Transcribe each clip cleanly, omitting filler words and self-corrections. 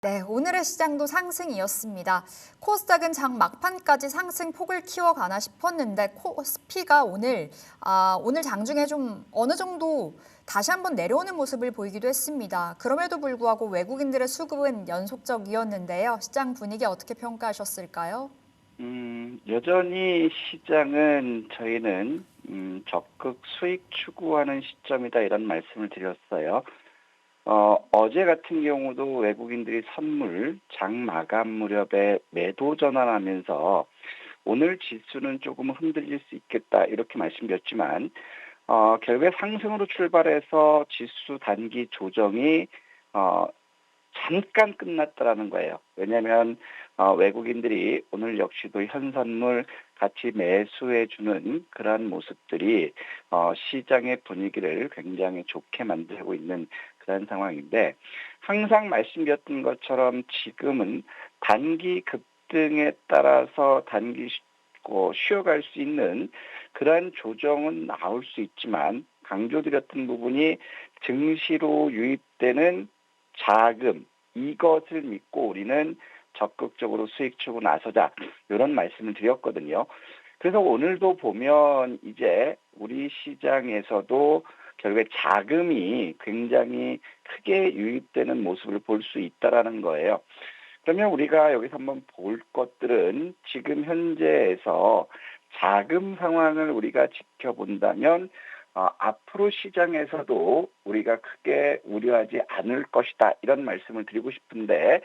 네, 오늘의 시장도 상승이었습니다. 코스닥은 장 막판까지 상승폭을 키워가나 싶었는데 코스피가 오늘 장중에 좀 어느 정도 다시 한번 내려오는 모습을 보이기도 했습니다. 그럼에도 불구하고 외국인들의 수급은 연속적이었는데요. 시장 분위기 어떻게 평가하셨을까요? 여전히 시장은 저희는 적극 수익 추구하는 시점이다 이런 말씀을 드렸어요. 어제 같은 경우도 외국인들이 선물 장 마감 무렵에 매도 전환하면서 오늘 지수는 조금 흔들릴 수 있겠다 이렇게 말씀드렸지만 결국에 상승으로 출발해서 지수 단기 조정이 어, 잠깐 끝났다라는 거예요. 왜냐하면 외국인들이 오늘 역시도 현선물 같이 매수해주는 그러한 모습들이 시장의 분위기를 굉장히 좋게 만들고 있는 그런 상황인데 항상 말씀드렸던 것처럼 지금은 단기 급등에 따라서 쉬어갈 수 있는 그러한 조정은 나올 수 있지만 강조드렸던 부분이 증시로 유입되는 자금 이것을 믿고 우리는 적극적으로 수익 추구 나서자 이런 말씀을 드렸거든요. 그래서 오늘도 보면 이제 우리 시장에서도 결국에 자금이 굉장히 크게 유입되는 모습을 볼 수 있다라는 거예요. 그러면 우리가 여기서 한번 볼 것들은 지금 현재에서 자금 상황을 우리가 지켜본다면 앞으로 시장에서도 우리가 크게 우려하지 않을 것이다 이런 말씀을 드리고 싶은데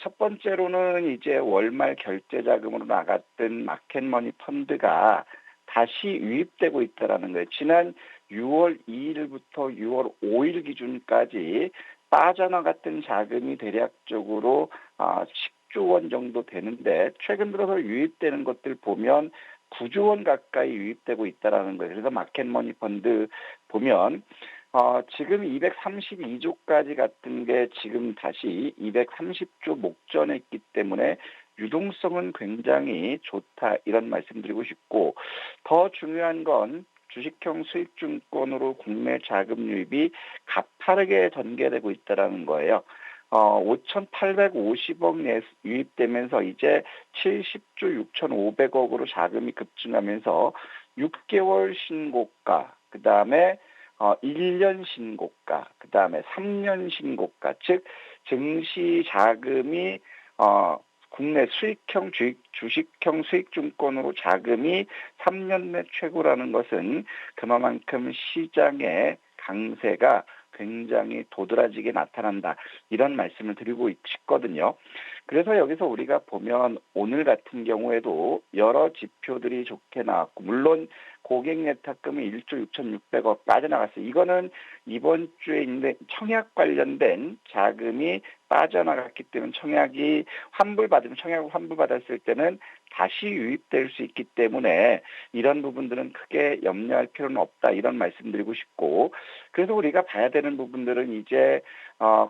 첫 번째로는 이제 월말 결제 자금으로 나갔던 마켓머니 펀드가 다시 유입되고 있다라는 거예요. 지난 6월 2일부터 6월 5일 기준까지 빠져나갔던 자금이 대략적으로 10조 원 정도 되는데 최근 들어서 유입되는 것들 보면 9조 원 가까이 유입되고 있다라는 거예요. 그래서 마켓머니 펀드 보면 지금 232조까지 갔던 게 지금 다시 230조 목전에 있기 때문에 유동성은 굉장히 좋다 이런 말씀드리고 싶고 더 중요한 건 주식형 수익증권으로 국내 자금 유입이 가파르게 전개되고 있다는 거예요. 5,850억 유입되면서 이제 70조 6,500억으로 자금이 급증하면서 6개월 신고가, 그 다음에 1년 신고가, 그 다음에 3년 신고가, 즉 증시 자금이 국내 주식형 수익증권으로 자금이 3년 내 최고라는 것은 그만큼 시장의 강세가 굉장히 도드라지게 나타난다. 이런 말씀을 드리고 싶거든요. 그래서 여기서 우리가 보면 오늘 같은 경우에도 여러 지표들이 좋게 나왔고 물론 고객 예탁금이 1조 6,600억 빠져나갔어요. 이거는 이번 주에 있는 청약 관련된 자금이 빠져나갔기 때문에 청약을 환불받았을 때는 다시 유입될 수 있기 때문에 이런 부분들은 크게 염려할 필요는 없다. 이런 말씀드리고 싶고 그래서 우리가 봐야 되는 부분들은 이제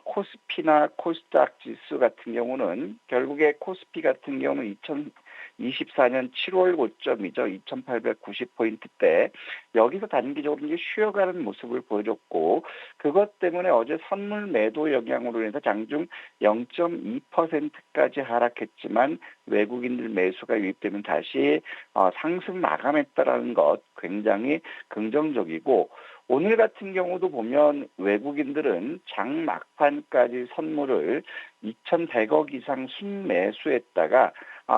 코스피나 코스닥 지수 같은 경우는 결국에 코스피 같은 경우는 2024년 7월 고점이죠. 2890포인트대 여기서 단기적으로 이제 쉬어가는 모습을 보여줬고 그것 때문에 어제 선물 매도 영향으로 인해서 장중 0.2%까지 하락했지만 외국인들 매수가 유입되면 다시 상승 마감했다라는 것 굉장히 긍정적이고 오늘 같은 경우도 보면 외국인들은 장 막판까지 선물을 2,100억 이상 순매수했다가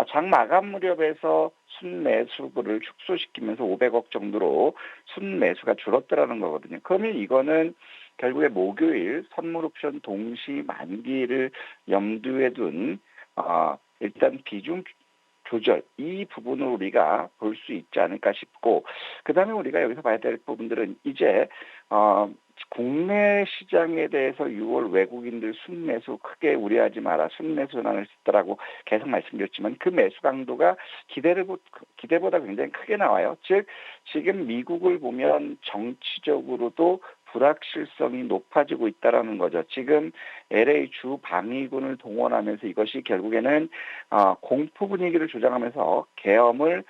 장 마감 무렵에서 순매수를 축소시키면서 500억 정도로 순매수가 줄었다라는 거거든요. 그러면 이거는 결국에 목요일 선물 옵션 동시 만기를 염두에 둔 일단 비중 조절 이 부분을 우리가 볼 수 있지 않을까 싶고 그다음에 우리가 여기서 봐야 될 부분들은 이제 국내 시장에 대해서 6월 외국인들 순매수 크게 우려하지 마라. 순매수 전환할 수 있다라고 계속 말씀드렸지만 그 매수 강도가 기대보다 굉장히 크게 나와요. 즉 지금 미국을 보면 정치적으로도 불확실성이 높아지고 있다라는 거죠. 지금 LA 주 방위군을 동원하면서 이것이 결국에는 공포 분위기를 조장하면서 계엄을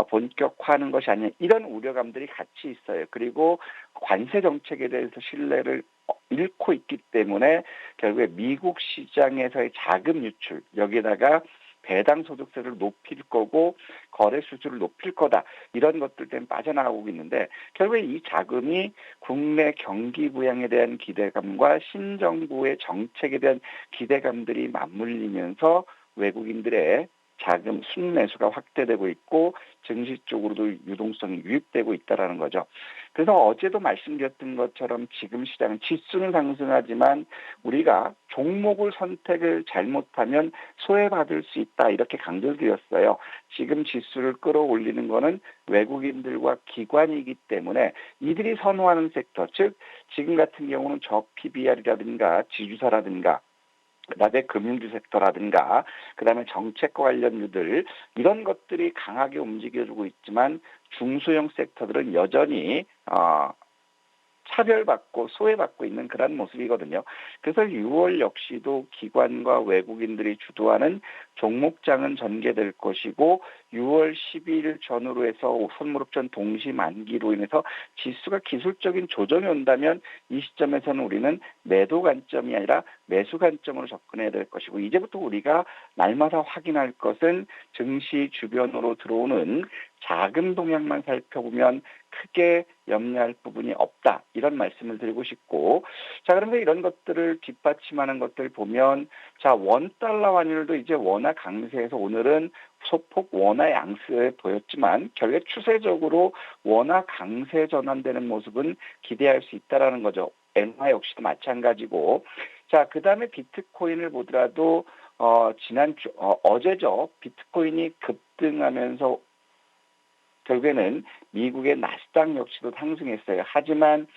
본격화하는 것이 아니냐 이런 우려감들이 같이 있어요. 그리고 관세 정책에 대해서 신뢰를 잃고 있기 때문에 결국에 미국 시장에서의 자금 유출 여기에다가 배당 소득세를 높일 거고 거래 수수를 높일 거다 이런 것들 때문에 빠져나가고 있는데 결국에 이 자금이 국내 경기 부양에 대한 기대감과 신정부의 정책에 대한 기대감들이 맞물리면서 외국인들의 자금 순매수가 확대되고 있고 증시 쪽으로도 유동성이 유입되고 있다라는 거죠. 그래서 어제도 말씀드렸던 것처럼 지금 시장은 지수는 상승하지만 우리가 종목을 선택을 잘못하면 소외받을 수 있다 이렇게 강조드렸어요. 지금 지수를 끌어올리는 거는 외국인들과 기관이기 때문에 이들이 선호하는 섹터, 즉 지금 같은 경우는 저PBR이라든가 지주사라든가 그다음에 금융주 섹터라든가 그다음에 정책과 관련주들 이런 것들이 강하게 움직여주고 있지만 중소형 섹터들은 여전히 차별받고 소외받고 있는 그런 모습이거든요. 그래서 6월 역시도 기관과 외국인들이 주도하는 종목장은 전개될 것이고 6월 12일 전후로 해서 선물옵션 동시 만기로 인해서 지수가 기술적인 조정이 온다면 이 시점에서는 우리는 매도 관점이 아니라 매수 관점으로 접근해야 될 것이고 이제부터 우리가 날마다 확인할 것은 증시 주변으로 들어오는 자금 동향만 살펴보면 크게 염려할 부분이 없다. 이런 말씀을 드리고 싶고 자 그런데 이런 것들을 뒷받침하는 것들 보면 자 원달러 환율도 이제 원화 강세에서 오늘은 소폭 원화 양세 보였지만 결국 추세적으로 원화 강세 전환되는 모습은 기대할 수 있다라는 거죠. 엔화 역시도 마찬가지고 자 그다음에 비트코인을 보더라도 지난주 어제죠. 비트코인이 급등하면서 결국에는 미국의 나스닥 역시도 상승했어요. 하지만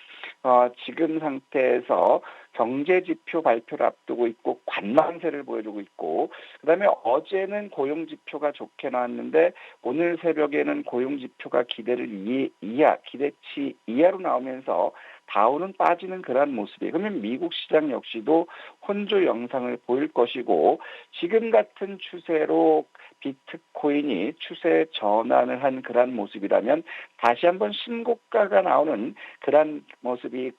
지금 상태에서 경제지표 발표를 앞두고 있고 관망세를 보여주고 있고 그다음에 어제는 고용지표가 좋게 나왔는데 오늘 새벽에는 고용지표가 기대치 이하로 나오면서 다우는 빠지는 그러한 모습이에요. 그러면 미국 시장 역시도 혼조 영상을 보일 것이고 지금 같은 추세로 비트코인이 추세 전환을 한 그러한 모습이라면 다시 한번 신고가가 나오는 그러한 모습이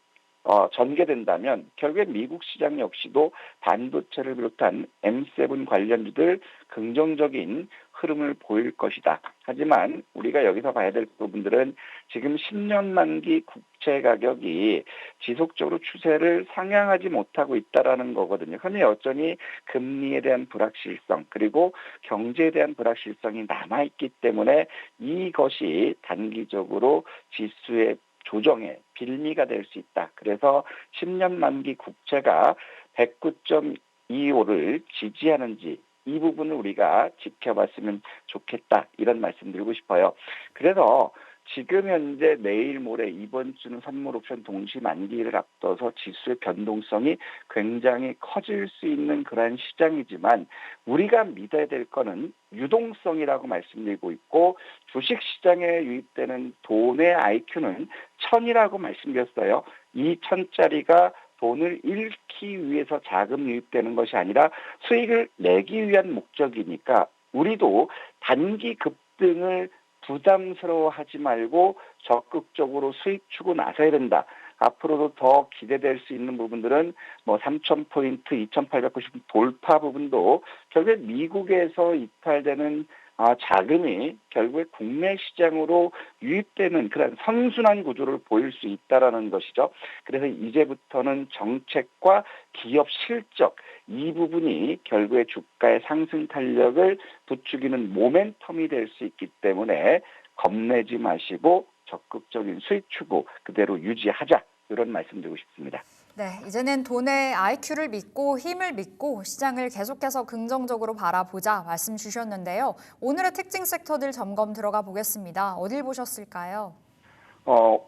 전개된다면 결국에 미국 시장 역시도 반도체를 비롯한 M7 관련주들 긍정적인 흐름을 보일 것이다. 하지만 우리가 여기서 봐야 될 부분들은 지금 10년 만기 국채 가격이 지속적으로 추세를 상향하지 못하고 있다라는 거거든요. 그러면 여전히 금리에 대한 불확실성 그리고 경제에 대한 불확실성이 남아있기 때문에 이것이 단기적으로 지수의 조정의 빌미가 될 수 있다. 그래서 10년 만기 국채가 109.25를 지지하는지 이 부분을 우리가 지켜봤으면 좋겠다. 이런 말씀 드리고 싶어요. 그래서 지금 현재 내일 모레 이번 주는 선물옵션 동시 만기를 앞둬서 지수의 변동성이 굉장히 커질 수 있는 그러한 시장이지만 우리가 믿어야 될 거는 유동성이라고 말씀드리고 있고 주식시장에 유입되는 돈의 IQ는 1000이라고 말씀드렸어요. 이 1000짜리가 돈을 잃기 위해서 자금 유입되는 것이 아니라 수익을 내기 위한 목적이니까 우리도 단기 급등을 부담스러워하지 말고 적극적으로 수익 추구 나서야 된다. 앞으로도 더 기대될 수 있는 부분들은 3,000포인트, 2,890 돌파 부분도 결국에 미국에서 이탈되는 자금이 결국에 국내 시장으로 유입되는 그런 선순환 구조를 보일 수 있다라는 것이죠. 그래서 이제부터는 정책과 기업 실적 이 부분이 결국에 주가의 상승 탄력을 부추기는 모멘텀이 될 수 있기 때문에 겁내지 마시고 적극적인 수익 추구 그대로 유지하자 이런 말씀드리고 싶습니다. 네, 이제는 돈의 IQ를 믿고 힘을 믿고 시장을 계속해서 긍정적으로 바라보자 말씀 주셨는데요. 오늘의 특징 섹터들 점검 들어가 보겠습니다. 어딜 보셨을까요?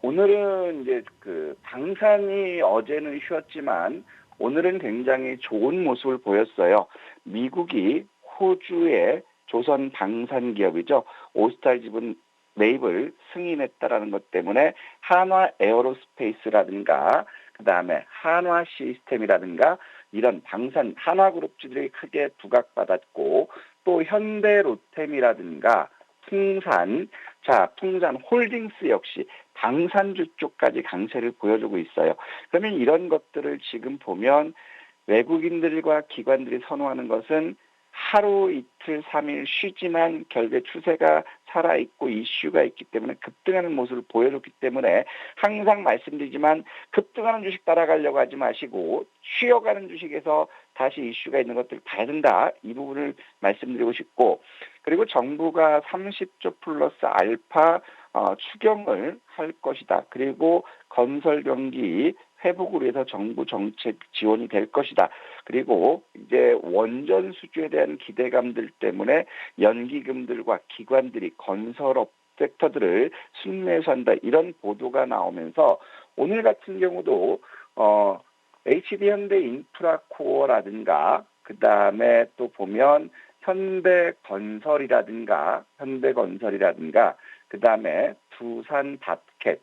오늘은 이제 방산이 어제는 쉬었지만 오늘은 굉장히 좋은 모습을 보였어요. 미국이 호주의 조선 방산 기업이죠. 오스탈 지분 매입을 승인했다라는 것 때문에 한화 에어로스페이스라든가 그다음에 한화 시스템이라든가 이런 방산 한화그룹주들이 크게 부각받았고 또 현대 로템이라든가 풍산, 자, 풍산 홀딩스 역시 방산주 쪽까지 강세를 보여주고 있어요. 그러면 이런 것들을 지금 보면 외국인들과 기관들이 선호하는 것은 하루 이틀 3일 쉬지만 결국에 추세가 살아있고 이슈가 있기 때문에 급등하는 모습을 보여줬기 때문에 항상 말씀드리지만 급등하는 주식 따라가려고 하지 마시고 쉬어가는 주식에서 다시 이슈가 있는 것들을 봐야 된다. 이 부분을 말씀드리고 싶고, 그리고 정부가 30조 플러스 알파 추경을 할 것이다. 그리고 건설 경기 회복을 위해서 정부 정책 지원이 될 것이다. 그리고 이제 원전 수주에 대한 기대감들 때문에 연기금들과 기관들이 건설업 섹터들을 순매수한다. 이런 보도가 나오면서 오늘 같은 경우도 HD현대 인프라코어라든가 그다음에 또 보면 현대건설이라든가 그다음에 부산바켓,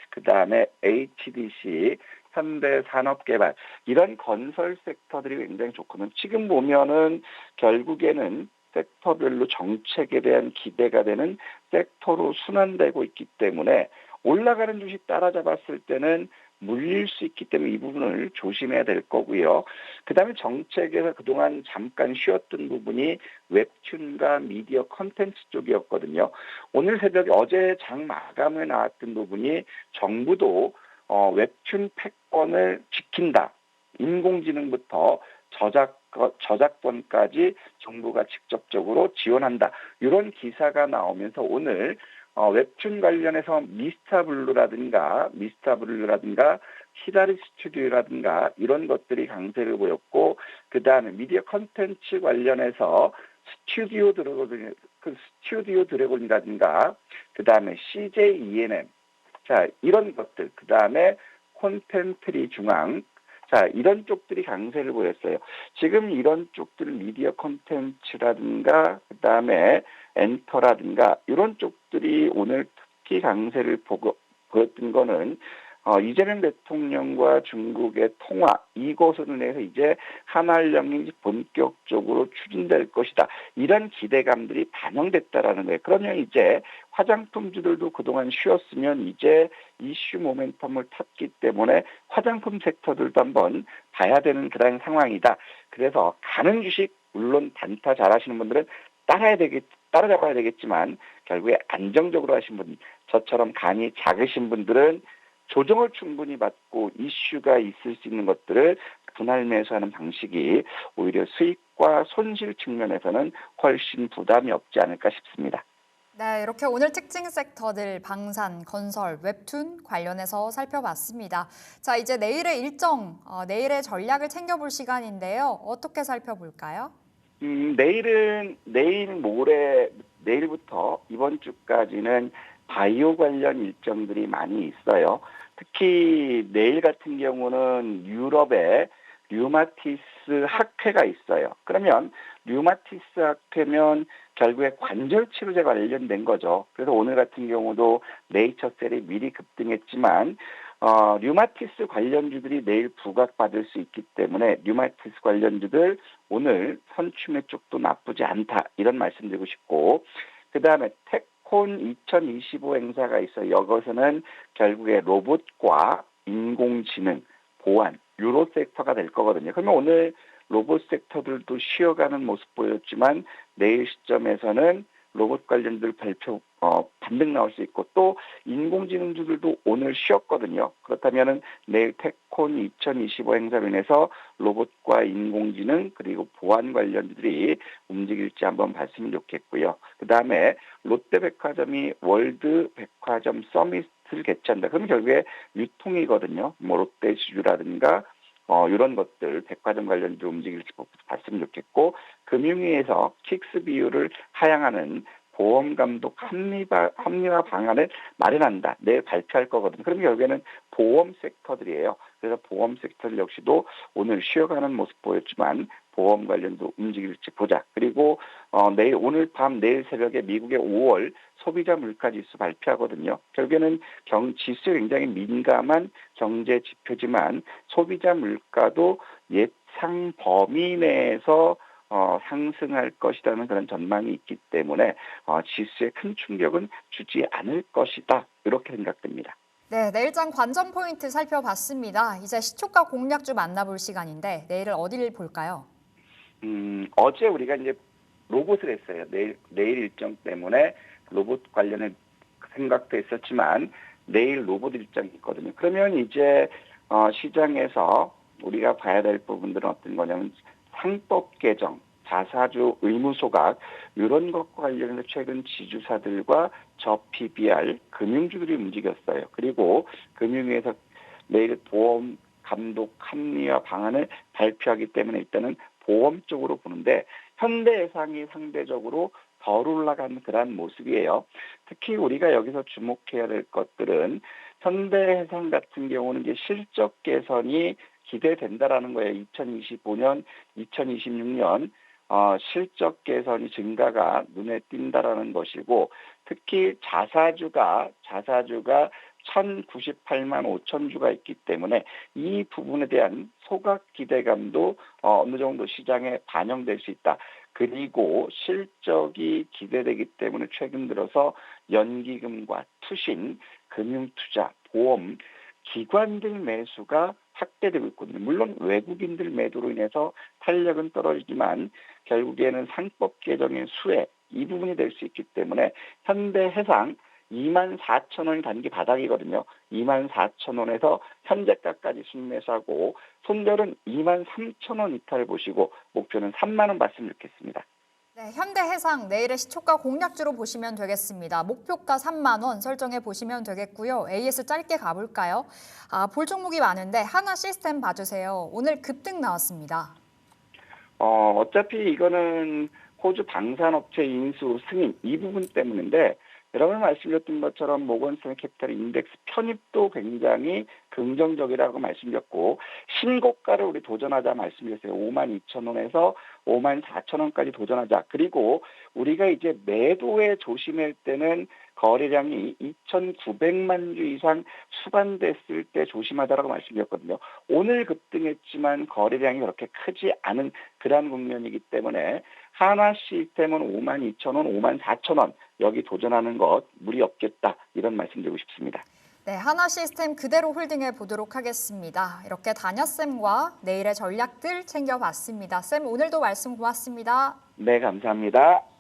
그다음에 HDC, 현대산업개발 이런 건설 섹터들이 굉장히 좋거든요. 지금 보면은 결국에는 섹터별로 정책에 대한 기대가 되는 섹터로 순환되고 있기 때문에 올라가는 주식 따라잡았을 때는 물릴 수 있기 때문에 이 부분을 조심해야 될 거고요. 그다음에 정책에서 그동안 잠깐 쉬었던 부분이 웹툰과 미디어 컨텐츠 쪽이었거든요. 오늘 새벽에 어제 장 마감에 나왔던 부분이 정부도 웹툰 패권을 지킨다. 인공지능부터 저작권까지 정부가 직접적으로 지원한다. 이런 기사가 나오면서 오늘 웹툰 관련해서 미스터블루라든가 히다리 스튜디오라든가 이런 것들이 강세를 보였고, 그 다음에 미디어 컨텐츠 관련해서 스튜디오 드래곤이라든가 그 다음에 CJ ENM, 자 이런 것들, 그 다음에 콘텐트리 중앙, 자 이런 쪽들이 강세를 보였어요. 지금 이런 쪽들 미디어 콘텐츠라든가 그 다음에 엔터라든가 이런 쪽들이 오늘 특히 강세를 보였던 거는 이재명 대통령과 중국의 통화 이것으로 인해서 이제 한알령이 본격적으로 추진될 것이다. 이런 기대감들이 반영됐다라는 거예요. 그러면 이제 화장품주들도 그동안 쉬었으면 이제 이슈 모멘텀을 탔기 때문에 화장품 섹터들도 한번 봐야 되는 그런 상황이다. 그래서 가는 주식 물론 단타 잘하시는 분들은 따라잡아야 되겠지만 결국에 안정적으로 하신 분, 저처럼 간이 작으신 분들은 조정을 충분히 받고 이슈가 있을 수 있는 것들을 분할 매수하는 방식이 오히려 수익과 손실 측면에서는 훨씬 부담이 없지 않을까 싶습니다. 네, 이렇게 오늘 특징 섹터들 방산, 건설, 웹툰 관련해서 살펴봤습니다. 자, 이제 내일의 일정, 내일의 전략을 챙겨볼 시간인데요. 어떻게 살펴볼까요? 내일부터 이번 주까지는 바이오 관련 일정들이 많이 있어요. 특히 내일 같은 경우는 유럽에 류마티스 학회가 있어요. 그러면 류마티스 학회면 결국에 관절 치료제 관련된 거죠. 그래서 오늘 같은 경우도 네이처셀이 미리 급등했지만 류마티스 관련주들이 내일 부각받을 수 있기 때문에 류마티스 관련주들 오늘 선춤의 쪽도 나쁘지 않다. 이런 말씀드리고 싶고, 그 다음에 텍콘 2025 행사가 있어요. 여기서는 결국에 로봇과 인공지능, 보안, 유로 섹터가 될 거거든요. 그러면 오늘 로봇 섹터들도 쉬어가는 모습 보였지만 내일 시점에서는 로봇 관련들 발표 반등 나올 수 있고, 또 인공지능주들도 오늘 쉬었거든요. 그렇다면은 내일 텍콘 2025 행사로 인해서 로봇과 인공지능 그리고 보안 관련주들이 움직일지 한번 봤으면 좋겠고요. 그 다음에 롯데백화점이 월드 백화점 서밋을 개최한다. 그럼 결국에 유통이거든요. 뭐 롯데지주라든가 이런 것들 백화점 관련주 움직일지 봤으면 좋겠고, 금융위에서 킥스 비율을 하향하는 보험감독 합리화 방안을 마련한다. 내일 발표할 거거든요. 그럼 결국에는 보험 섹터들이에요. 그래서 보험 섹터 역시도 오늘 쉬어가는 모습 보였지만 보험 관련도 움직일지 보자. 그리고 내일 새벽에 미국의 5월 소비자 물가지수 발표하거든요. 결국에는 지수에 굉장히 민감한 경제 지표지만 소비자 물가도 예상 범위 내에서 상승할 것이라는 그런 전망이 있기 때문에 지수에 큰 충격은 주지 않을 것이다. 이렇게 생각됩니다. 네, 내일장 관전 포인트 살펴봤습니다. 이제 시초가 공략주 만나볼 시간인데 내일은 어디를 볼까요? 어제 우리가 이제 로봇을 했어요. 내일 일정 때문에 로봇 관련해 생각도 했었지만 내일 로봇 일정이 있거든요. 그러면 이제 시장에서 우리가 봐야 될 부분들은 어떤 거냐면 상법 개정, 자사주 의무 소각 이런 것과 관련해서 최근 지주사들과 저 PBR 금융주들이 움직였어요. 그리고 금융위에서 내일 보험 감독 합리화 방안을 발표하기 때문에 일단은 보험 쪽으로 보는데 현대해상이 상대적으로 덜 올라가는 그러한 모습이에요. 특히 우리가 여기서 주목해야 될 것들은 현대해상 같은 경우는 이제 실적 개선이 기대된다라는 거예요. 2025년, 2026년 실적 개선이 증가가 눈에 띈다라는 것이고 특히 자사주가 1,098만 5천 주가 있기 때문에 이 부분에 대한 소각 기대감도 어느 정도 시장에 반영될 수 있다. 그리고 실적이 기대되기 때문에 최근 들어서 연기금과 투신, 금융투자, 보험, 기관들 매수가 확대되고 있거든요. 물론 외국인들 매도로 인해서 탄력은 떨어지지만 결국에는 상법 개정의 수혜 이 부분이 될 수 있기 때문에 현대해상 24,000원이 단기 바닥이거든요. 24,000원에서 현재가까지 순매수하고 손절은 23,000원 이탈 보시고 목표는 3만 원 봤으면 좋겠습니다. 네, 현대해상 내일의 시초가 공략주로 보시면 되겠습니다. 목표가 3만 원 설정해 보시면 되겠고요. AS 짧게 가볼까요? 볼 종목이 많은데 하나 시스템 봐주세요. 오늘 급등 나왔습니다. 어차피 이거는 호주 방산업체 인수 승인 이 부분 때문인데 여러분 말씀드렸던 것처럼 모건스탠리 캐피탈 인덱스 편입도 굉장히 긍정적이라고 말씀드렸고 신고가를 우리 도전하자 말씀드렸어요. 52,000원에서 54,000원까지 도전하자. 그리고 우리가 이제 매도에 조심할 때는 거래량이 2,900만 주 이상 수반됐을 때 조심하다라고 말씀드렸거든요. 오늘 급등했지만 거래량이 그렇게 크지 않은 그러한 국면이기 때문에 하나 시스템은 52,000원, 54,000원 여기 도전하는 것 무리 없겠다 이런 말씀드리고 싶습니다. 네, 하나 시스템 그대로 홀딩해 보도록 하겠습니다. 이렇게 다녀쌤과 내일의 전략들 챙겨봤습니다. 쌤 오늘도 말씀 고맙습니다. 네, 감사합니다.